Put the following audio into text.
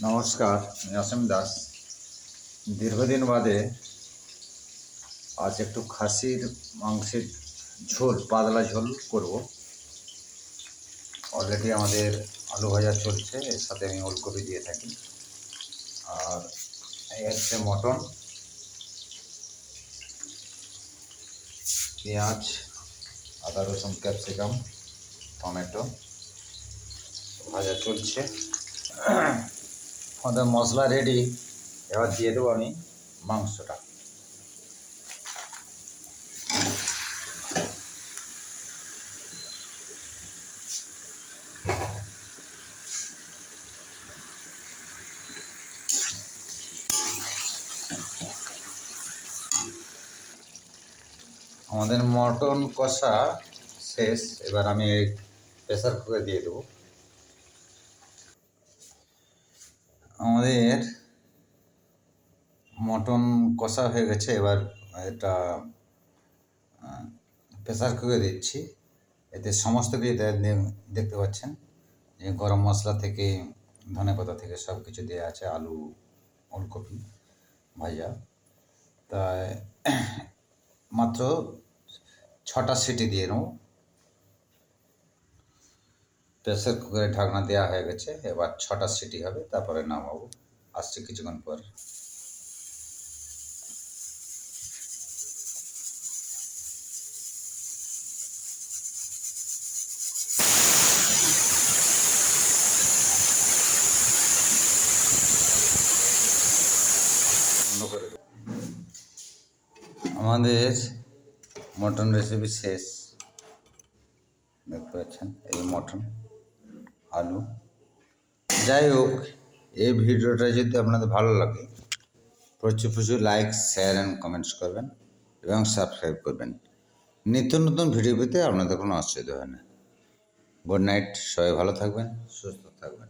নমস্কার, আমি অসীম দাস। দীর্ঘদিন বাদে আজ একটু খাসির মাংসের ঝোল, পাতলা ঝোল করব। অলরেডি আমাদের আলু ভাজা চলছে, এর সাথে আমি ওলকপি দিয়ে থাকি। আর এই হচ্ছে মটন, পেঁয়াজ, আদা রসুন ক্যাপসিকাম, টমেটো ভাজা চলছে। আমাদের মশলা রেডি, এবার দিয়ে দেবো আমি মাংসটা। আমাদের মটন কষা শেষ, এবার আমি প্রেসার কুকারে দিয়ে দেবো। আমাদের মটন কষা হয়ে গেছে, এবার এটা প্রেসার কুকারে দিচ্ছি। এতে সমস্ত কিছু দেখতে পাচ্ছেন, যে গরম মশলা থেকে ধনেপাতা থেকে সব কিছু দেওয়া আছে, আলু ওলকপি ভাজা। তাই মাত্র 6টা সিটি দিয়ে নেব। প্রেসার কুকারে ঢাকনা দেওয়া হয়ে গেছে, এবার 6টা সিটি হবে, তারপরে নামাবো। আসছে কিছুক্ষণ পর। আমাদের মটন রেসিপি শেষ, দেখতে পাচ্ছেন এই মটন আলু। যাই হোক, এই ভিডিওটা যদি আপনাদের ভালো লাগে প্রচুর প্রচুর লাইক, শেয়ার অ্যান্ড কমেন্টস করবেন এবং সাবস্ক্রাইব করবেন। নিত্য নতুন ভিডিও পেতে আপনাদের কোনো অসুবিধা হয় না। গুড নাইট, সবাই ভালো থাকবেন, সুস্থ থাকবেন।